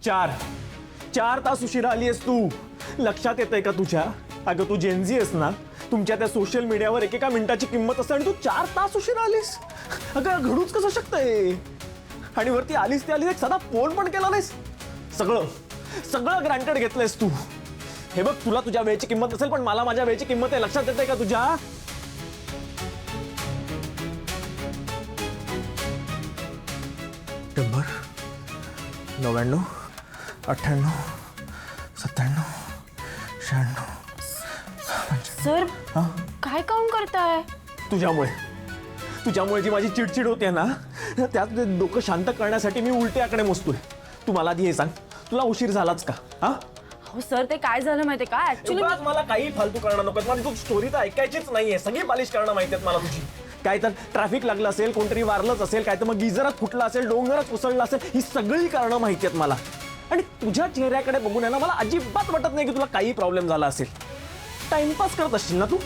चार तास उशिरा आली आहेस तू. लक्षात येतंय का तुझ्या? अगं तू जेनझी आहेस ना, तुमच्या त्या सोशल मीडियावर एकेका मिनिटाची किंमत असते आणि तू 4 तास उशिरा आलीस. अगं घडूच कसं शकतंय? आणि वरती आलीस ते आलीस, एक साधा फोन पण केला नाहीस. सगळं ग्रँटेड घेतलंयस तू. हे बघ, तुला तुझ्या वेळेची किंमत असेल, पण मला माझ्या वेळेची किंमत आहे. लक्षात येतंय का तुझ्या? नंबर 99 98 97 96. सर काय काम करताय? तुझ्यामुळे जी माझी चिडचिड होते ना, त्यात डोकं शांत करण्यासाठी मी उलटे आकडे मोजतोय. तू मला आधी हे सांग, तुला उशीर झालाच का? हो सर, ते काय झालं माहितीये का? ऍक्च्युली मला काही फालतू करणं नको. मला तू स्टोरी तर ऐकायचीच नाहीये. सगळी बालिश करणं माहिती आहेत मला तुझी. काय तर ट्रॅफिक लागलं असेल, कोणतरी वारलंच असेल, काय तर मग गिझरात फुटलं असेल, डोंगरात कोसळलं असेल, ही सगळी कारणं माहिती आहेत मला. आणि तुझ्या चेहऱ्याकडे बघून आहे ना, मला अजिबात वाटत नाही की तुला काही प्रॉब्लेम झाला असेल. टाइमपास करत असशील ना तू.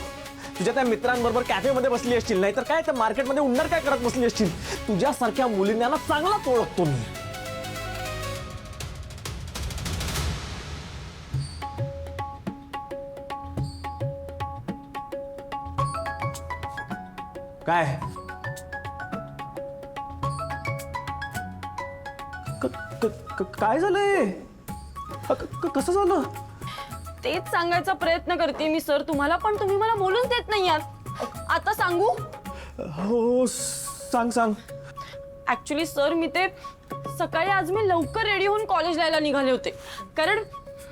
तुझ्या त्या मित्रांबरोबर कॅफेमध्ये बसली असशील, नाही तर काय त्या मार्केटमध्ये उन्नर काय करत बसली असशील. तुझ्यासारख्या मुलींना ना चांगलाच ओळखतो मी. काय काय झालंय? कसं झालं? तेच सांगायचा प्रयत्न करते मी सर तुम्हाला, पण तुम्ही मला बोलूच देत नाही आहात. आता सांगू? हो सांग. ऍक्च्युली सर, मी ते सकाळी आज मी लवकर रेडी होऊन कॉलेज जायला निघाले होते, कारण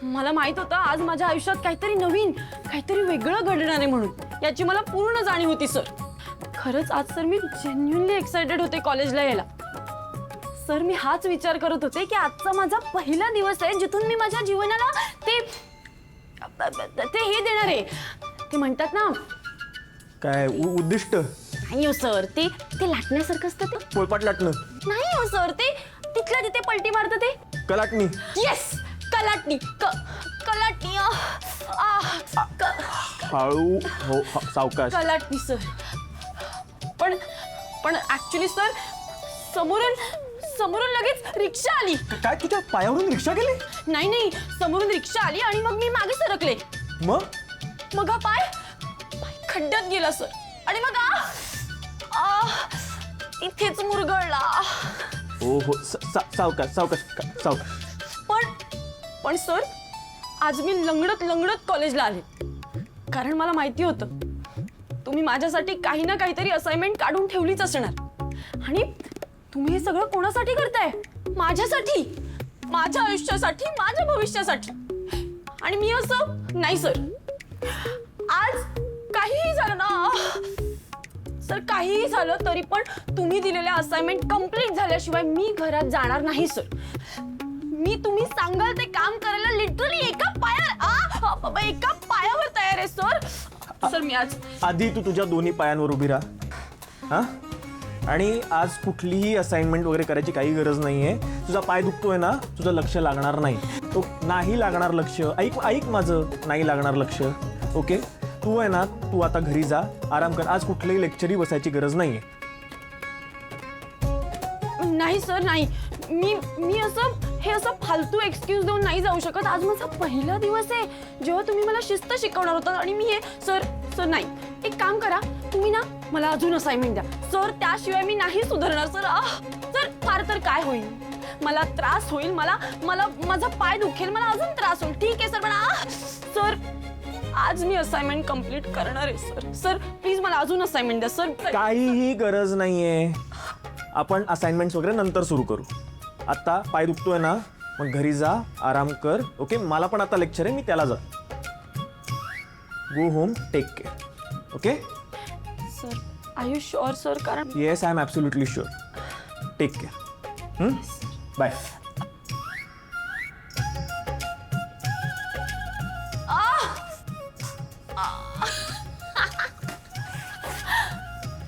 मला माहित होतं आज माझ्या आयुष्यात काहीतरी नवीन, काहीतरी वेगळं घडणार आहे म्हणून. याची मला पूर्ण जाणीव होती सर. खरंच आज सर मी जेन्युइनली एक्साइटेड होते कॉलेजला यायला. सर मी हाच विचार करत होते की आजचा माझा पहिला दिवस आहे जिथून मी माझ्या जीवनाला ते हे देणार आहे. ते म्हणतात ना, काय उद्दिष्ट? नाही हो सर, ते लाटण्यासारखं असतं. ते पोळपाट लाटणं नाही हो सर, ते तिथल्या तिथे पलटी मारतं ते कलाटणी. येस, कलाटणी. कलाटणी. हळू हो, सावकाश. कलाटणी सर. पण ऍक्च्युली सर, समोरून लगेच रिक्षा आली. काय तुझ्या पायावरून रिक्षा गेली? नाही, समोरून रिक्षा आली आणि मग मी मागे सरकले. मग हा पाय खड्ड्यात गेला सर. आणि मग इथेच मुरगळला. हो सावकाश. पण सर, आज मी लंगडत कॉलेजला आले, कारण मला माहिती होतं तुम्ही माझ्यासाठी काही ना काहीतरी असाइनमेंट काढून ठेवलीच असणार. आणि तुम्ही हे सगळं कोणासाठी करताय? माझ्यासाठी, माझ्या आयुष्यासाठी, माझ्या भविष्यासाठी. आणि मी असं नाही सर. आज काहीही झालं ना सर, काहीही झालं तरी पण तुम्ही दिलेल्या असाइनमेंट कंप्लीट झाल्याशिवाय मी घरात जाणार नाही सर. मी तुम्ही सांगाल ते काम करायला लिटरली एका पायावर तयार आहे सर. सर मी आज आधी तू तुझ्या दोन्ही पायांवर उभी राहा. आणि आज कुठलीही असाइनमेंट वगैरे करायची काही गरज नाहीये. तुझा पाय दुखतोय ना, तुझं लक्ष लागणार नाही. तो नाही लागणार लक्ष. ऐक माझं, नाही लागणार लक्ष. ओके, तू आहे ना, तू आता घरी जा, आराम कर. आज कुठल्याही लेक्चरही बसायची गरज नाहीये. नाही सर, नाही. मी असं फालतू एक्सक्यूज देऊन नाही जाऊ शकत. आज माझा पहिला दिवस आहे जेव्हा तुम्ही मला शिस्त शिकवणार होता. आणि मी हे सर नाही. एक काम करा, तुम्ही ना मला अजून असाइनमेंट द्या सर. त्याशिवाय मी नाही सुधारणार सर. सर फार तर काय होईल, मला त्रास होईल, मला माझा पाय दुखेल, मला अजून त्रास होईल. ठीक आहे सर, पण सर आज मी असाइनमेंट कंप्लीट करणार आहे सर. सर प्लीज मला अजून असाइनमेंट द्या सर. काहीही गरज नाहीये. आपण असाइनमेंट्स वगैरे नंतर सुरू करू. आता पाय दुखतोय ना, मग घरी जा, आराम कर. ओके, मला पण आता लेक्चर आहे, मी त्याला जा. Go home, take care. Okay sir, are you sure sir? कारण yes, I am absolutely sure. Take care. Bye.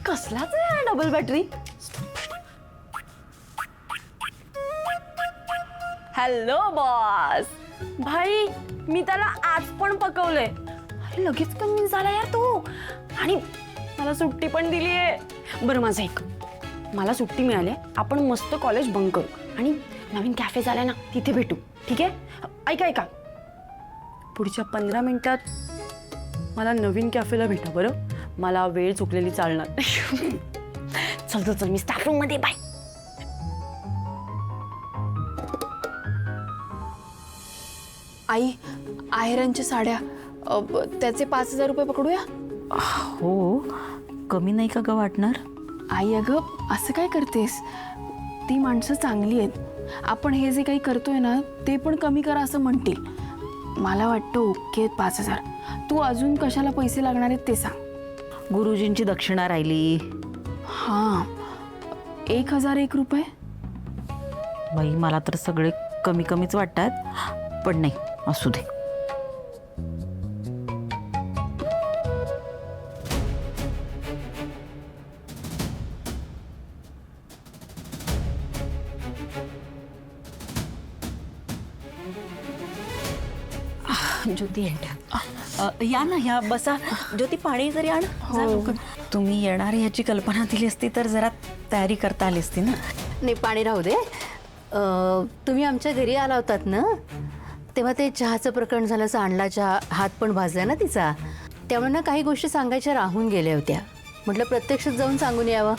कसलाच आहे डबल बॅटरी. Hello boss. भाई, मी त्याला आज पण पकवलंय. अरे लगेच कन्व्हिन्स झाला यार तू. आणि मला सुट्टी पण दिली आहे. बरं माझं ऐक, मला सुट्टी मिळाली, आपण मस्त कॉलेज बंक करू. आणि नवीन कॅफे झालाय ना तिथे भेटू, ठीक आहे? ऐका पुढच्या 15 मिनिटात मला नवीन कॅफेला भेटा बरं. मला वेळ चुकलेली चालणार नाही. चल मी स्टाफ रूम मध्ये. बाय. आई, आहेरांच्या साड्या त्याचे 5,000 रुपये पकडूया. हो, कमी नाही का ग वाटणार? आई अगं असं काय करतेस? ती माणसं चांगली आहेत. आपण हे जे काही करतोय ना ते पण कमी करा असं म्हणतील. मला वाटतं ओके 5,000. तू अजून कशाला पैसे लागणार आहेत ते सांग. गुरुजींची दक्षिणा राहिली. हां, 1,001 रुपये. बाई मला तर सगळे कमी कमीच वाटतात, पण नाही असू दे. ज्योती या ना, या बसा. ज्योती पाणी जरी आण. जा लवकर. तुम्ही येणार ह्याची कल्पना दिली असती तर जरा तयारी करता आली असती ना. नाही, पाणी राहू दे. तुम्ही आमच्या घरी आला होतात ना, तेव्हा ते चहाचं प्रकरण झालं. सांडला चहा, हात पण भाजला ना तिचा. त्यामुळे ना काही गोष्टी सांगायच्या राहून गेल्या होत्या. म्हटलं प्रत्यक्षात जाऊन सांगून यावं.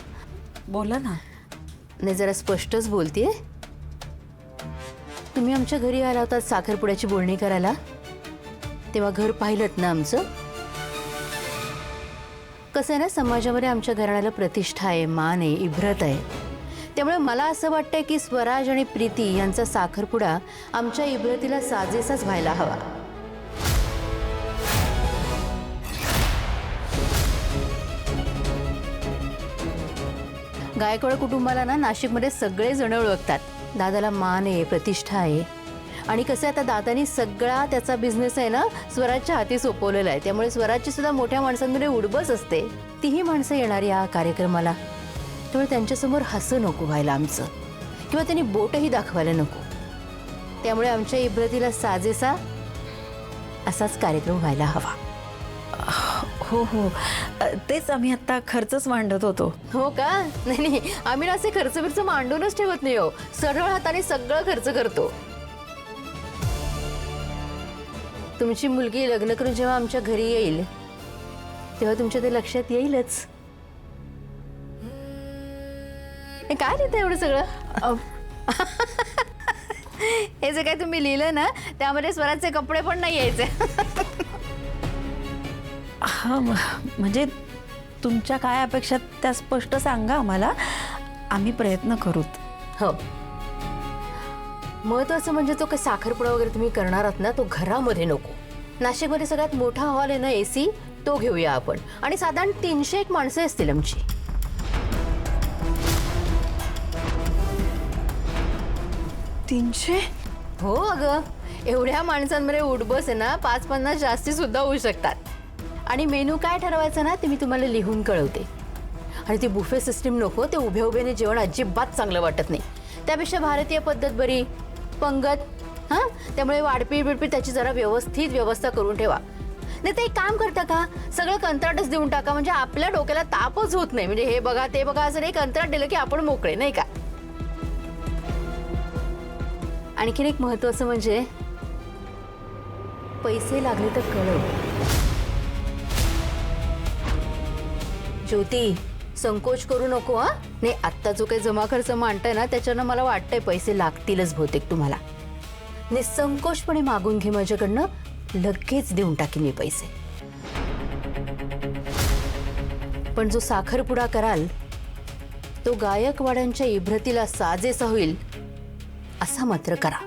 बोला ना. नाही, जरा स्पष्टच बोलतेय. तुम्ही आमच्या घरी आला होतात साखरपुड्याची बोलणी करायला, तेव्हा घर पाहिलंत ना आमचं. कसं आहे ना, समाजामध्ये आमच्या घराण्याला प्रतिष्ठा आहे, मान आहे, इब्रत आहे. त्यामुळे मला असं वाटतंय की स्वराज आणि प्रीती यांचा साखरपुडा आमच्या इब्रतीला साजेसाच व्हायला हवा. गायकवाड कुटुंबाला ना नाशिकमध्ये सगळे जण ओळखतात. दादाला मान आहे, प्रतिष्ठा आहे. आणि कसं आहे, आता दादानी सगळा त्याचा बिझनेस आहे ना स्वराजच्या हाती सोपवलेला आहे. त्यामुळे स्वराजची सुद्धा मोठ्या माणसांमध्ये उडबस असते. तीही माणसं येणार या कार्यक्रमाला. त्यामुळे त्यांच्यासमोर हसं नको व्हायला आमचं, किंवा त्यांनी बोटही दाखवायला नको. त्यामुळे आमच्या इब्रतीला साजेसा असाच कार्यक्रम व्हायला हवा. हो हो, तेच आम्ही आता खर्चच मांडत होतो. हो का? नाही, आम्ही ना असे खर्च बिर्च मांडूनच ठेवत नाही हो. सरळ हाताने सगळं खर्च करतो. तुमची मुलगी लग्न करून जेव्हा आमच्या घरी येईल तेव्हा तुमच्या ते लक्षात येईलच. काय लिहितं एवढं सगळं? हे जे काय तुम्ही लिहिलं ना त्यामध्ये स्वराचे कपडे पण नाही यायचे. हा, म्हणजे तुमच्या काय अपेक्षा त्या स्पष्ट सांगा आम्हाला. आम्ही प्रयत्न करूत. हो, महत्वाचं म्हणजे तो काही साखरपुडा वगैरे तुम्ही करणार आहात ना, तो घरामध्ये नको. नाशिकमध्ये सगळ्यात मोठा हॉल आहे ना AC, तो घेऊया आपण. आणि साधारण 301 माणसं असतील आमची. 300? हो अगं, एवढ्या माणसांमध्ये उठबस आहे ना 5-50 जास्ती सुद्धा होऊ शकतात. आणि मेनू काय ठरवायचं ना ते मी तुम्हाला लिहून कळवते. आणि ती बुफे सिस्टीम नको. ते उभ्या उभ्याने जेवण अजिबात चांगलं वाटत नाही. त्यापेक्षा भारतीय पद्धत बरी, पंगत. हां, त्यामुळे वाढपीट बिडपीट त्याची जरा व्यवस्थित व्यवस्था करून ठेवा. नाही तर एक काम करता का, सगळं कंत्राटच देऊन टाका. म्हणजे आपल्या डोक्याला तापच होत नाही. म्हणजे हे बघा ते बघा असं नाही, कंत्राट दिलं की आपण मोकळे, नाही का? आणखीन एक महत्वाचं म्हणजे पैसे लागले तर कळव. ज्योती, संकोच करू नको. हा नाही, आत्ता जो काही जमा खर्च मांडताय ना त्याच्यानं मला वाटतंय पैसे लागतीलच बहुतेक तुम्हाला. निसंकोचपणे मागून घे माझ्याकडनं, लगेच देऊन टाकीन मी पैसे. पण जो साखरपुडा कराल तो गायकवाडांच्या इब्रतीला साजेसा होईल असा मात्र करा.